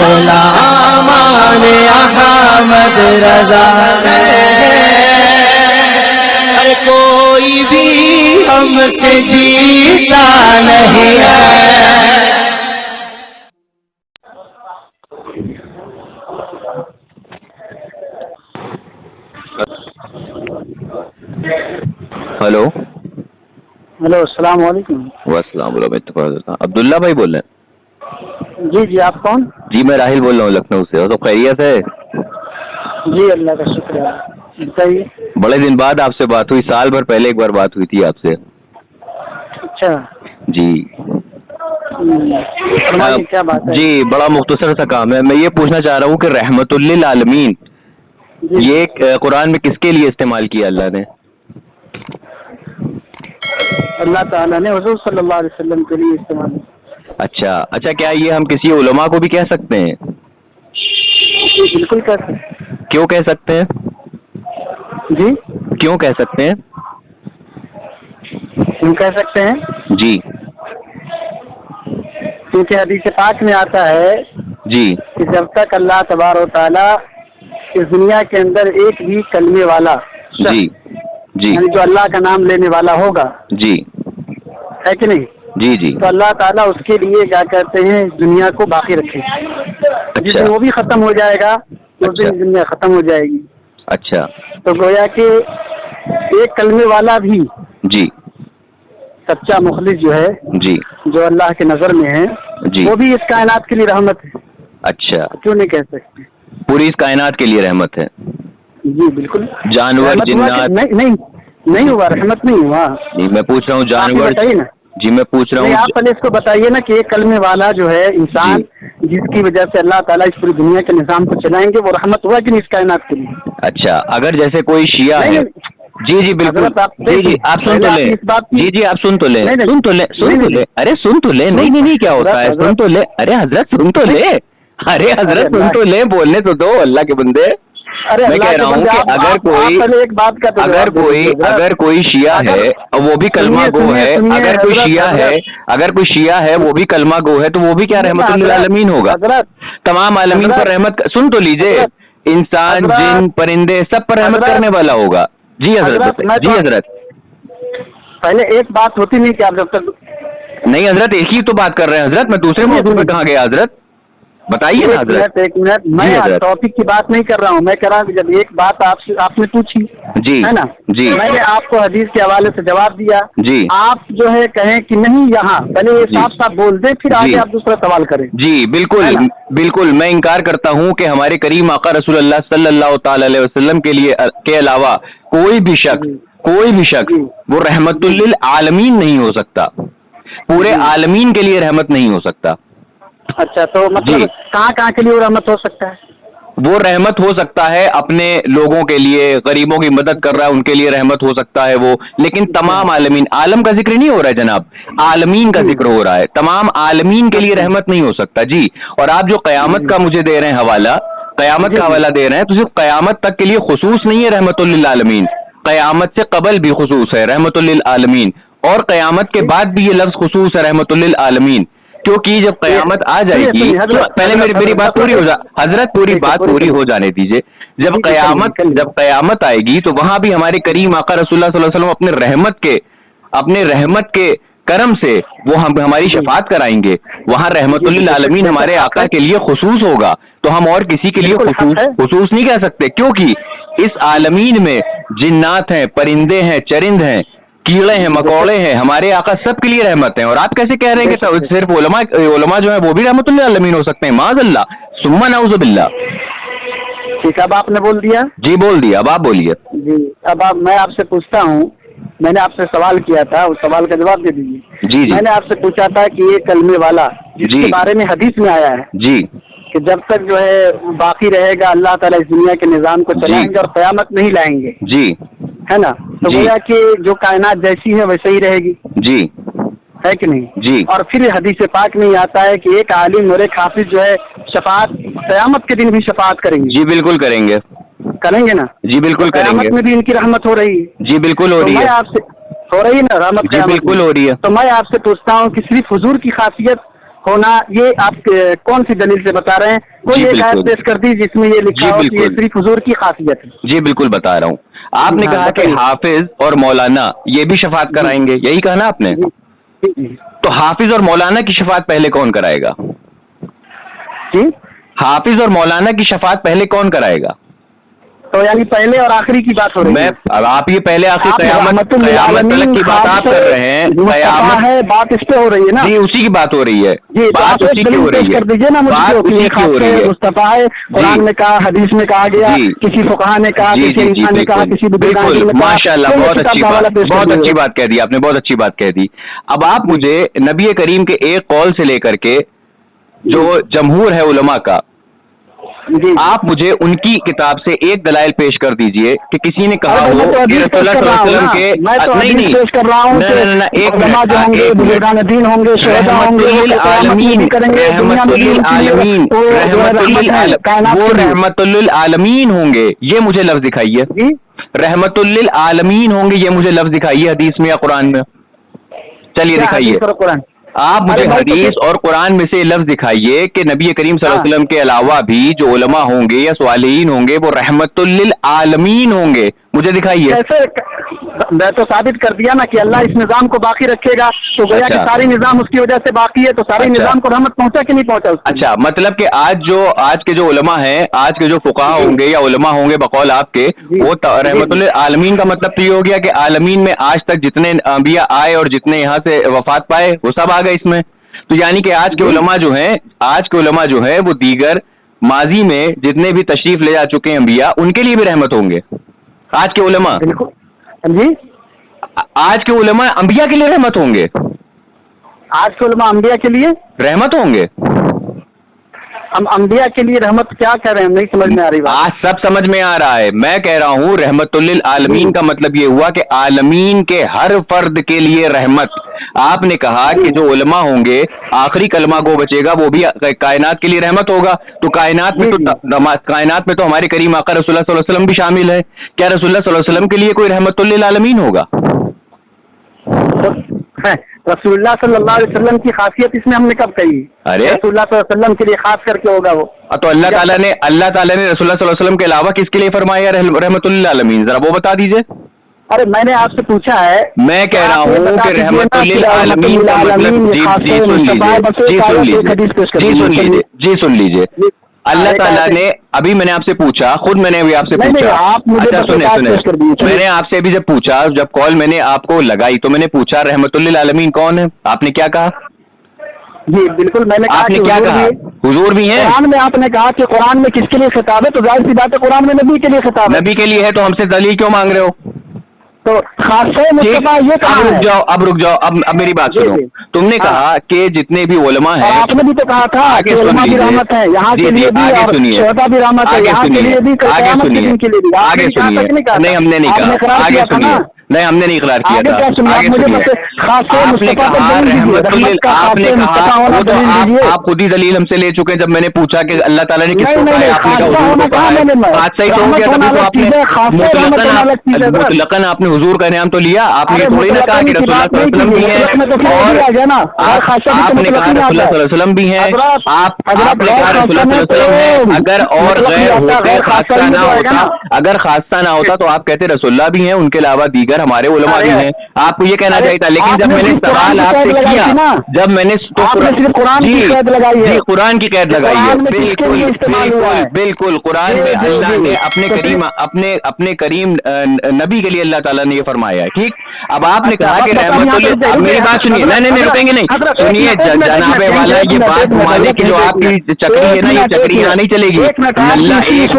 غلامان احمد رضا ہے، کوئی بھی ہم سے جیتا نہیں ہے۔ ہلو ہلو، السلام علیکم۔ السلام علیکم۔ عبداللہ بھائی بول رہے ہیں؟ جی جی، آپ کون؟ جی میں راہل بول رہا ہوں لکھنؤ سے۔ اور تو خیریت ہے؟ جی اللہ کا شکر ہے، بتائیے۔ بڑے دن بعد آپ سے بات ہوئی، سال بھر پہلے ایک بار بات ہوئی تھی آپ سے۔ اچھا جی فرمائیے کیا بات ہے؟ جی بڑا مختصر سا کام ہے۔ میں یہ پوچھنا چاہ رہا ہوں کہ رحمت للعالمین یہ قرآن میں کس کے لیے استعمال کیا اللہ نے؟ اللہ تعالیٰ نے حضور صلی اللہ علیہ وسلم کے لیے استعمال کیا۔ اچھا، کیا یہ ہم کسی علماء کو بھی کہہ سکتے ہیں؟ جی بالکل کہہ سکتے ہیں۔ کیوں کہہ سکتے ہیں؟ جی کیوں کہہ سکتے ہیں؟ کیوں کہہ سکتے ہیں؟ جی کیونکہ حدیث پاک میں آتا ہے جی کہ جب تک اللہ تبارک و تعالیٰ اس دنیا کے اندر ایک بھی کلمے والا شخص، جی جی یعنی جو اللہ کا نام لینے والا ہوگا، جی ہے کہ نہیں، جی جی تو اللہ تعالیٰ اس کے لیے کیا کہتے ہیں اس دنیا کو باقی رکھے۔ جس دن وہ بھی ختم ہو جائے گا اس دن دنیا ختم ہو جائے گی۔ اچھا تو گویا کہ ایک کلمے والا بھی جی سچا مخلص جو ہے، جی جو اللہ کے نظر میں ہے، جی وہ بھی اس کائنات کے لیے رحمت ہے۔ اچھا، کیوں نہیں کہہ سکتے؟ پوری اس کائنات کے لیے رحمت ہے۔ جی بالکل، جانور رحمت ہوا کہ جنات نہیں ہوا، رحمت نہیں ہوا۔ جی میں پوچھ رہا ہوں آپ جانور، بتائیے نا، جی میں پوچھ رہا نہیں ہوں آپ پہلے اس کو بتائیے نا کہ ایک کلمے والا جو ہے انسان جس کی وجہ سے اللہ تعالیٰ اس پوری دنیا کے نظام کو چلائیں گے، وہ رحمت ہوا کہ نہیں اس کائنات کے لیے؟ اچھا، اگر جیسے کوئی شیعہ ہے، جی جی بالکل، جی آپ سن تو لیں، جی آپ سن تو لیں، سن تو لیں، ارے سن تو لیں، نہیں کیا ہوتا ہے، سن تو لیں، ارے حضرت سن تو لیں، ارے حضرت سن تو لیں، بولنے تو دو اللہ کے بندے۔ میں کہہ رہا ہوں کہ اگر کوئی شیعہ ہے وہ بھی کلمہ گو ہے، اگر کوئی شیعہ ہے وہ بھی کلمہ گو ہے، تو وہ بھی کیا رحمت للعالمین ہوگا؟ تمام عالمین پر رحمت، سن تو لیجئے، انسان جن پرندے سب پر رحمت کرنے والا ہوگا۔ جی حضرت، جی حضرت، پہلے ایک بات ہوتی نہیں کہ آپ جب تک نہیں حضرت ایک ہی تو بات کر رہے ہیں حضرت، میں دوسرے موضوع پہ کہاں گیا حضرت؟ بتائیے نا حضرت۔ ایک منٹ، میں ٹاپک کی بات نہیں کر رہا ہوں، میں کہہ رہا ہوں کہ جب ایک بات آپ نے پوچھی جی ہے نا، جی میں نے آپ کو حدیث کے حوالے سے جواب دیا، جی آپ جو ہے کہیں کہ نہیں یہاں پہلے یہ صاف بول دیں پھر آگے آپ دوسرا سوال کریں۔ جی بالکل میں انکار کرتا ہوں کہ ہمارے کریم آقا رسول اللہ صلی اللہ تعالی علیہ وسلم کے علاوہ کوئی بھی شخص وہ رحمت للعالمین نہیں ہو سکتا، پورے عالمین کے لیے رحمت نہیں ہو سکتا۔ اچھا، تو مطلب کہاں کے لیے وہ رحمت ہو سکتا ہے؟ وہ رحمت ہو سکتا ہے اپنے لوگوں کے لیے، غریبوں کی مدد کر رہا ہے ان کے لیے رحمت ہو سکتا ہے وہ، لیکن تمام عالمین، عالم کا ذکر نہیں ہو رہا ہے جناب، عالمین کا ذکر ہو رہا ہے، تمام عالمین کے لیے رحمت نہیں ہو سکتا۔ جی، اور آپ جو قیامت کا مجھے دے رہے ہیں حوالہ، قیامت کا حوالہ دے رہے ہیں، تو صرف قیامت تک کے لیے خصوص نہیں ہے رحمت للعالمین، قیامت سے قبل بھی خصوص ہے رحمت للعالمین، اور قیامت کے بعد بھی یہ لفظ خصوص ہے رحمت للعالمین، کیونکہ جب قیامت آ جائے گی، پہلے میری بات پوری ہو جائے حضرت، پوری بات پوری ہو جانے دیجیے۔ جب قیامت آئے گی تو وہاں بھی ہمارے کریم آقا رسول اللہ صلی اللہ علیہ وسلم اپنے رحمت کے کرم سے وہ ہماری شفاعت کرائیں گے، وہاں رحمت للعالمین ہمارے آقا کے لیے خصوص ہوگا، تو ہم اور کسی کے لیے خصوص نہیں کہہ سکتے، کیونکہ اس عالمین میں جنات ہیں، پرندے ہیں، چرند ہیں، کیڑے ہیں، مکوڑے ہیں، ہمارے آقا سب کے لیے رحمت ہیں۔ اور آپ کیسے کہہ رہے ہیں کہ صرف علماء جو ہیں وہ بھی رحمت للعالمین ہو سکتے ہیں؟ معاذ اللہ، ثم نعوذ باللہ۔ ٹھیک، اب آپ نے بول دیا؟ جی بول دیا، اب آپ بولیے۔ جی، اب میں آپ سے پوچھتا ہوں، میں نے آپ سے سوال کیا تھا، اس سوال کا جواب دے دیجیے۔ جی میں نے آپ سے پوچھا تھا کہ یہ کلمے والا جس کے بارے میں حدیث میں آیا ہے جی کہ جب تک جو ہے باقی رہے گا اللہ تعالیٰ اس دنیا کے نظام کو چلائیں گے اور قیامت نہیں لائیں گے، جی ہے نا، تو گویا کہ جو کائنات جیسی ہے ویسے ہی رہے گی، جی ہے کہ نہیں؟ جی، اور پھر حدیث پاک میں یہ آتا ہے کہ ایک عالم اور ایک حافظ جو ہے شفاعت قیامت کے دن بھی شفاعت کریں گے۔ جی بالکل کریں گے نا؟ جی بالکل کریں گے، قیامت میں بھی ان کی رحمت ہو رہی ہے۔ جی بالکل ہو رہی ہے، ہو رہی ہے نا رحمت؟ جی بالکل ہو رہی ہے۔ تو میں آپ سے پوچھتا ہوں کہ صرف حضور کی خاصیت होना, ये आप कौन सी दलील से बता रहे हैं? कोई एक आयत पेश कर दी जिसमें ये लिखा हो कि ये सिर्फ हुजूर की खासियत है। जी बिल्कुल बता रहा हूँ। आपने हाँ, कहा कि बताइए। हाफिज और मौलाना ये भी शफात कराएंगे, यही कहा ना आपने? जी तो हाफिज और मौलाना की शफात पहले कौन कराएगा? जी। हाफिज और मौलाना की शफात पहले कौन कराएगा? तो यानी पहले और आखिरी की बात हो रही है। अब आप ये पहले आखिर आप कयामत रहमतुल लिल कयामत तलक आलमीन की बात आप कर रहे हैं। मुस्तफा कयामत है, बात इस पे हो रही है ना? जी उसी की बात हो रही है। जी, तो बात आप एक उसी की दलील हो रही पेश है। कर दीजिए ना मुझे, बात जो उसी कि की हो रही है। मुस्तफा है, कुरान में कहा, हदीस में कहा गया, जी। किसी फुकहा ने कहा, जी किसी जी जी इंसान ने कहा, बिल्कुल किसी बुजुर्ग बिल्कुल ने कहा। माशाल्लाह, तो ये बहुत किताब अच्छी का हवाला बात, पेश कर बहुत दीजिए। अच्छी बात कह दी आपने, बहुत अच्छी बात कह दी। अब आप मुझे नबी करीम के एक कौल से लेकर के जो जमहूर है उलमा का, जी आप मुझे उनकी किताब से एक दलाइल पेश कर दीजिए कि किसी ने कहा अरे हो मैं तो कि हदीस पेश कर रहा हूँ ना, मैं तो नहीं हदीस नहीं पेश कर रहा हूँ ना, कि ना, ना, एक उलमा जो होंगे, मिनट, बुजुर्गान दीन होंगे, शहदा होंगे, वो रहमतुल्लिल क़यामत में भी आलमीन, करेंगे, दुनिया में भी उनके लिए रहमतुल्लिल वो जो है रहमतुल्लिल रहमत है कायनात वो के लिए। रहमतुल्लिल आलमीन होंगे, ये मुझे लफ्ज दिखाइए। जी रहमतुल्लिल आलमीन होंगे, ये मुझे लफ्ज दिखाइए हदीस में या कुरान में। चलिए क्या दिखाइए, हदीस और कुरान? आप मुझे अरे भाई तो हदीस और कुरान में से लफ्ज दिखाइए कि नबी करीम सल्लल्लाहु अलैहि वसल्लम के अलावा भी जो उलमा होंगे या स्वालिहीन होंगे वो रहमतुल्लिल आलमीन होंगे, मुझे दिखाइए। कैसे? मैं तो साबित कर दिया ना कि अल्लाह इस निजाम को बाकी रखेगा, तो गोया कि अच्छा। सारी निजाम उसकी वजह से बाकी है, तो सारे अच्छा। निजाम को रहमत पहुंचा कि नहीं पहुंचा उसको? अच्छा, मतलब कि आज के जो उलमा हैं, आज के जो फुकाहा होंगे या उलमा होंगे बकौल आपके, वो रहमतुल्लिल आलमीन का मतलब तो ये हो गया कि आलमीन में आज तक जितने अंबिया आए और जितने यहाँ से वफात पाए वो सब आ गए इसमें। तो यानी कि आज के उलमा जो हैं, आज के उलमा जो है वो दीगर माजी में जितने भी तशरीफ ले जा चुके हैं अंबिया, उनके लिए भी रहमत होंगे आज के उलमा। बिल्कुल जी, आज के उलमा अंबिया के लिए रहमत होंगे, आज के उलमा अंबिया के लिए रहमत होंगे। हम अंबिया के लिए रहमत क्या कह रहे हैं, नहीं समझ में आ रही बात। आज सब समझ में आ रहा है। मैं कह रहा हूँ रहमतुल्लिल आलमीन का मतलब ये हुआ कि आलमीन के हर फर्द के लिए रहमत। आपने कहा कि जो उलमा होंगे आखिरी कलमा को बचेगा वो भी कायनात के लिए रहमत होगा, तो कायनात में तो हमारे करीम आका रसूलुल्लाह सल्लल्लाहु अलैहि वसल्लम भी शामिल है। क्या रसूलुल्लाह सल्लल्लाहु अलैहि वसल्लम के लिए कोई रहमतुल्लिल आलमीन होगा? रसूलुल्लाह सल्लल्लाहु अलैहि वसल्लम की खासियत इसमें हमने कब कही? अरे रसूलुल्लाह सल्लल्लाहु अलैहि वसल्लम के लिए खास करके होगा वो। तो अल्लाह ताला ने रसूलुल्लाह सल्लल्लाहु अलैहि वसल्लम के अलावा किसके लिए फरमाया रहमतुल्लिल आलमीन? जरा वो बता दीजिए। अरे मैंने आपसे पूछा है, मैं कह रहा हूँ कि रहमतुल्लिल आलमीन का मतलब जी सुन लीजिए। अल्लाह ताला ने अभी मैंने आपसे पूछा, खुद मैंने अभी आपसे पूछा। आप मुझे अच्छा सुने मैंने आपसे अभी जब पूछा, जब कॉल मैंने आपको लगाई तो मैंने पूछा रहमतुल्लिल आलमीन कौन है? आपने क्या कहा? जी बिल्कुल, मैंने कहा आपने क्या कहा? हुजूर भी हैं। कुरान में आपने कहा कि कुरान में किसके लिए खिताब है, तो जाहिर सी बात है कुरान में नबी के लिए खिताब है। नबी के लिए है तो हमसे दलील क्यों मांग रहे हो? तो खासे मुस्तफा ये कहा है। अब रुक जाओ, अब मेरी बात सुनो। तुमने कहा कि जितने भी उलमा हैं, आपने भी तो कहा था कि उलमा भी रहमत है, यहाँ के लिए भी और शहदा भी रहमत है, यहाँ के लिए भी, क़यामत के दिन के लिए भी। आगे सुनिए। नहीं हमने नहीं कहा, आगे सुनिए। नहीं हमने नहीं इकरार किया था। आगे सुनिए। आपने कहा रहमतुल्लिल, आपने कहा आप खुद ही दलील हमसे ले चुके हैं जब मैंने पूछा कि अल्लाह ताला ने किसको कहा है, आपने कहा हुजूर को कहा है। हादसा ही तो हो गया, तभी तो आपने मुतलकन आपने हुजूर का नाम तो लिया, आपने ये थोड़ी ना कहा कि रसूलुल्लाह सल्लल्लाहु अलैहि वसल्लम भी है और आपने कहा रसूलुल्लाह सल्लल्लाहु अलैहि वसल्लम भी है, आपने कहा रसूलुल्लाह सल्लल्लाहु अलैहि वसल्लम है। अगर और गैर होते, खासा ना होता, अगर खासा ना होता तो आप कहते रसूलुल्लाह भी हैं, उनके अलावा दीगर हमारे उलमा भी हैं। आपको ये कहना चाहिए था। लेकिन जब मैंने सवाल आपसे किया, जब मैंने कुरान की कैद लगाई है, कुरान की कैद लगाई है, बिल्कुल कुरान में अल्लाह ने अपने करीम नबी के लिए अल्लाह ताला ने ये फरमाया है। ठीक, अब आपने कहा कि रहमतुल्लिल, अब मेरी बात सुनिए। नहीं रुकेंगे नहीं, सुनिए जनाबे वाला, ये बात माने की जो आपकी चक्री है ना, ये चक्री यहाँ नहीं चलेगी। नल्ला एक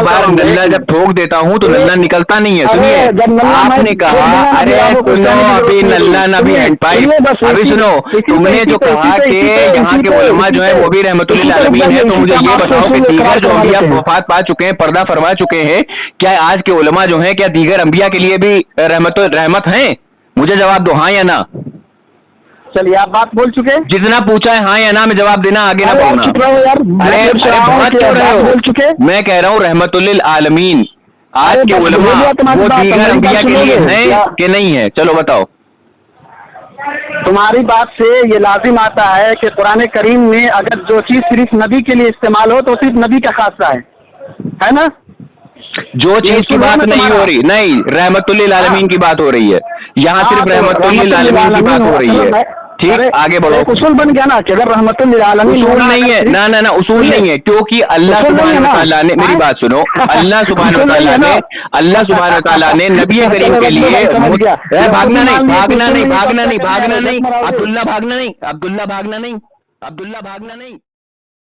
बार नल्ला जब ठोक देता हूँ तो नल्ला निकलता नहीं है। सुनिए, आपने कहा अरे सुनो, अभी नल्ला ना भी हैंड पाइप, अभी सुनो, तुमने जो कहा कि यहाँ के उलमा जो है वो भी रहमतुल्लिल आलमीन है, तो मुझे ये बताओ कि दीगर जो अंबिया वफात पा चुके हैं, पर्दा फरमा चुके हैं, क्या आज के उलमा जो हैं क्या दीगर अंबिया के लिए भी रहमत हैं? मुझे जवाब दो, हाँ या ना। चलिए आप बात बोल चुके हैं, जितना पूछा है हाँ या ना में जवाब देना, आगे ना बोलना। अरे बहुत क्यों रहे हो? मैं कह रहा हूँ रहमतुल्लिल आलमीन आज के उलमा वो दीगर अंबिया के लिए हैं कि नहीं है? चलो बताओ। تمہاری بات سے یہ لازم آتا ہے کہ قرآن کریم میں اگر جو چیز صرف نبی کے لیے استعمال ہو تو صرف نبی کا خاصہ ہے نا؟ جو چیز کی بات نہیں ہو رہی، نہیں، رحمت للعالمین کی بات ہو رہی ہے یہاں، صرف رحمت للعالمین کی بات ہو رہی ہے. ٹھیک، آگے بڑھو. اصول بن گیا نا کہ اگر رحمت للعالمین اصول نہیں ہے، نہ اصول نہیں ہے، کیونکہ اللہ سبحانہ تعالیٰ نے، میری بات سنو، اللہ سبحانہ تعالیٰ نے نبی کریم کے لیے بھاگنا نہیں، عبداللہ بھاگنا نہیں.